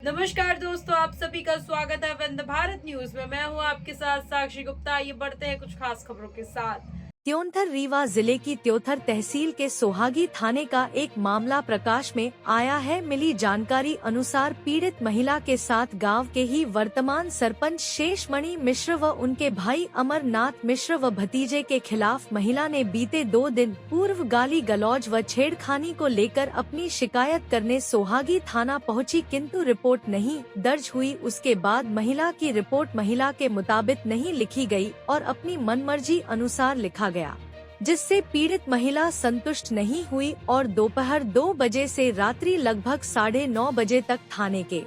नमस्कार दोस्तों, आप सभी का स्वागत है वंदे भारत न्यूज में। मैं हूं आपके साथ साक्षी गुप्ता। ये बढ़ते हैं कुछ खास खबरों के साथ। त्योंथर रीवा जिले की त्योथर तहसील के सोहागी थाने का एक मामला प्रकाश में आया है। मिली जानकारी अनुसार पीड़ित महिला के साथ गांव के ही वर्तमान सरपंच शेषमणि मिश्र व उनके भाई अमरनाथ मिश्र व भतीजे के खिलाफ महिला ने बीते 2 दिन पूर्व गाली गलौज व छेड़खानी को लेकर अपनी शिकायत करने सोहागी थाना पहुंची, किंतु रिपोर्ट नहीं दर्ज हुई। उसके बाद महिला की रिपोर्ट महिला के मुताबिक नहीं लिखी गई और अपनी मनमर्जी अनुसार लिखा गया, जिससे पीड़ित महिला संतुष्ट नहीं हुई और दोपहर 2 बजे से रात्रि लगभग 9:30 बजे तक थाने के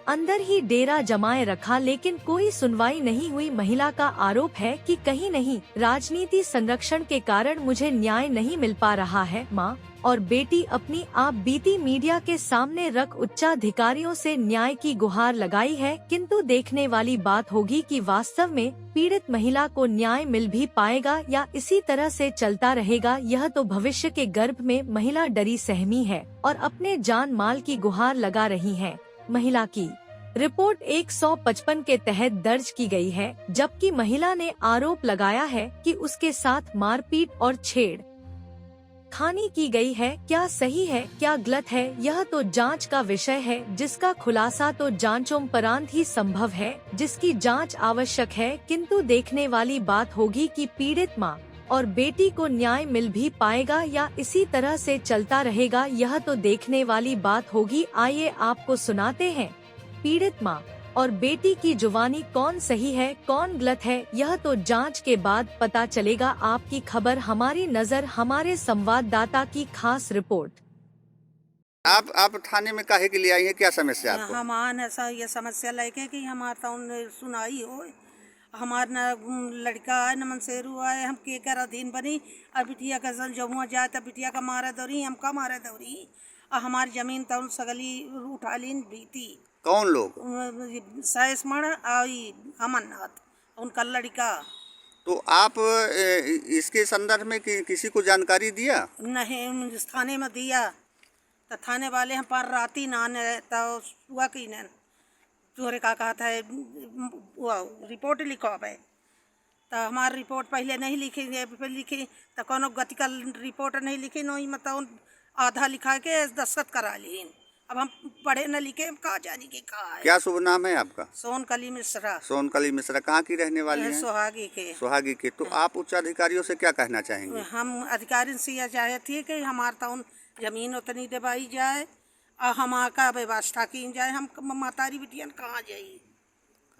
अंदर ही डेरा जमाए रखा, लेकिन कोई सुनवाई नहीं हुई। महिला का आरोप है कि कहीं नहीं राजनीति संरक्षण के कारण मुझे न्याय नहीं मिल पा रहा है। मां और बेटी अपनी आप बीती मीडिया के सामने रख उच्चाधिकारियों से न्याय की गुहार लगाई है, किंतु देखने वाली बात होगी कि वास्तव में पीड़ित महिला को न्याय मिल भी पाएगा या इसी तरह से चलता रहेगा। यह तो भविष्य के गर्भ में महिला डरी सहमी है और अपने जान माल की गुहार लगा रही है। महिला की रिपोर्ट 155 के तहत दर्ज की गई है, जबकि महिला ने आरोप लगाया है कि उसके साथ मारपीट और छेड़खानी की गई है। क्या सही है क्या गलत है, यह तो जांच का विषय है, जिसका खुलासा तो जांचोपरांत ही संभव है, जिसकी जांच आवश्यक है। किंतु देखने वाली बात होगी कि पीड़ित मां और बेटी को न्याय मिल भी पाएगा या इसी तरह से चलता रहेगा। यह तो देखने वाली बात होगी। आइए आपको सुनाते हैं पीड़ित मां और बेटी की जुबानी कौन सही है कौन गलत है, यह तो जांच के बाद पता चलेगा। आपकी खबर हमारी नजर, हमारे संवाददाता की खास रिपोर्ट। आप थाने में काहे के लिए आई हैं? क्या समस्या आपको? हमान ऐसा ये समस्या लेके कि हमारा तो सुनाई हो, हमार न लड़का है न मनसेरू है, हम के कर अधीन बनी। अब बिटिया का जमुआ जाए तब बिटिया का मारे दौरी, हम का मारे दौरी। हमारी जमीन तो सगली उठा लीन बीती। कौन लोग? सैसमण आई अमरनाथ उनका लड़का। तो आप इसके संदर्भ में किसी को जानकारी दिया? नहीं, थाने में दिया तो थाने वाले हम पर राती नाने तो हुआ कि न तोहरे का कहा था वो रिपोर्ट लिखो है। तो हमारी रिपोर्ट पहले नहीं लिखी तो कोनो गतिकल रिपोर्ट नहीं लिखी, नहीं मतलब आधा लिखा के दस्तखत करा ली। अब हम पढ़े न लिखे, हम कहा जानी के कहा है। क्या शुभ नाम है आपका? सोनकली मिश्रा। सोनकली मिश्रा कहाँ की रहने वाली हैं? सोहागी के। सोहागी के। तो आप उच्च अधिकारियों से क्या कहना चाहेंगे? हम अधिकारी से यह चाहे थी कि हमारे तो जमीन उतनी दबाई जाए और हमारा व्यवस्था की जाए। हम मातारी बिटिया कहाँ जाई,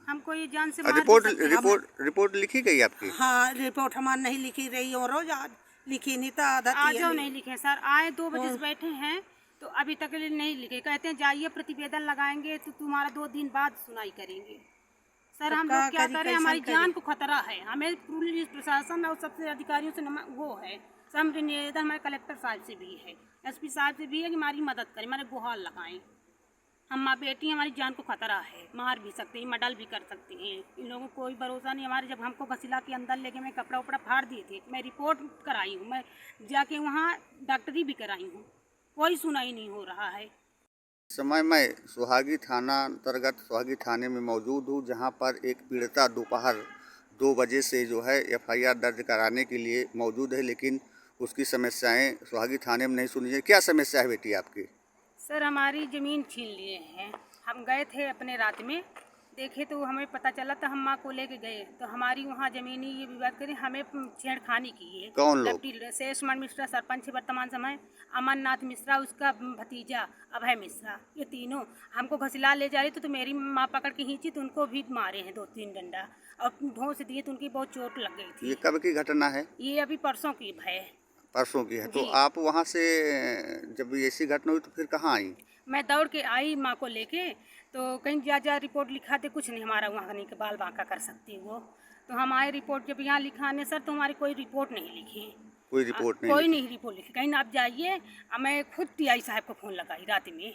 हमको ये जान से रिपोर्ट लिखी गई आपकी? हाँ, रिपोर्ट हमारी नहीं लिखी रही और रोज लिखी नहीं था। आज नहीं लिखे सर, आए 2 बजे से बैठे हैं तो अभी तक नहीं लिखे। कहते हैं जाइए प्रतिवेदन लगाएंगे तो तुम्हारा 2 दिन बाद सुनाई करेंगे। सर तो हम लोग क्या करें, हमारी जान को खतरा है। हमें पुलिस प्रशासन और सबसे अधिकारियों से वो है सब निवेदन, हमारे कलेक्टर साहब से भी है, एसपी साहब से भी है कि हमारी मदद करें, हमारे गुहार लगाएं। हम माँ बेटी, हमारी जान को खतरा है, मार भी सकते हैं, मडल भी कर सकते हैं। इन लोगों को कोई भरोसा नहीं। हमारे जब हमको घसीला के अंदर लेके मैं कपड़ा उपड़ा फाड़ दिए थे, मैं रिपोर्ट कराई हूँ, मैं जाके वहाँ डॉक्टरी भी कराई हूँ, कोई सुनाई नहीं हो रहा है। समय मैं सोहागी थाना अंतर्गत सोहागी थाने में मौजूद हूँ, जहाँ पर एक पीड़िता दोपहर 2 बजे से जो है FIR दर्ज कराने के लिए मौजूद है, लेकिन उसकी समस्याएं सोहागी थाने में नहीं सुनी है। क्या समस्या है बेटी आपकी? सर हमारी ज़मीन छीन लिए हैं। हम गए थे अपने रात में, देखे तो हमें पता चला तो हम माँ को लेके गए तो हमारी वहाँ ज़मीनी ये विवाद करें, हमें छेड़खानी की है। कौन लोग? शेषमणि मिश्रा सरपंच वर्तमान समय, अमरनाथ मिश्रा उसका भतीजा अभय मिश्रा, ये तीनों हमको घसीला ले जा रही तो मेरी माँ पकड़ के खींची तो उनको भी मारे हैं 2-3 डंडा और धोस दिए तो उनकी बहुत चोट लग गई थी। ये कब की घटना है? ये अभी परसों की है। परसों की है। तो आप वहाँ से जब ऐसी घटना हुई तो फिर कहाँ आई? मैं दौड़ के आई माँ को लेके, तो कहीं जा रिपोर्ट लिखा दे, कुछ नहीं हमारा वहाँ नहीं के बाल बांका कर सकती वो। तो हम आए रिपोर्ट जब यहाँ लिखाने सर तो हमारी कोई रिपोर्ट नहीं लिखी। कोई रिपोर्ट नहीं? कोई नहीं रिपोर्ट लिखी। कहीं आप जाइए, मैं खुद TI साहब को फ़ोन लगाई रात में,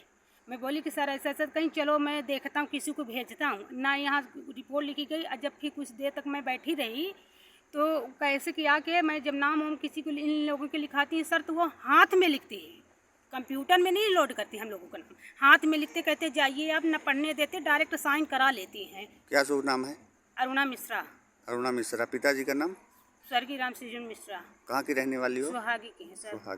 मैं बोली कि सर ऐसा ऐसा, कहीं चलो मैं देखता हूँ, किसी को भेजता हूँ ना। यहाँ रिपोर्ट लिखी गई, जबकि कुछ देर तक मैं बैठी रही तो कैसे किया कि मैं जब नाम किसी को इन लोगों के लिखाती है सर तो वो हाथ में लिखती है कंप्यूटर में नहीं लोड करती हम लोगों का नाम, हाथ में लिखते कहते जाइए, अब न पढ़ने देते, डायरेक्ट साइन करा लेती हैं। क्या शुभ नाम है? अरुणा मिश्रा। अरुणा मिश्रा। पिताजी का नाम? स्वर्गीय राम सृजन मिश्रा। कहाँ की रहने वाली हो? सुहागी की है सर। सुहागी।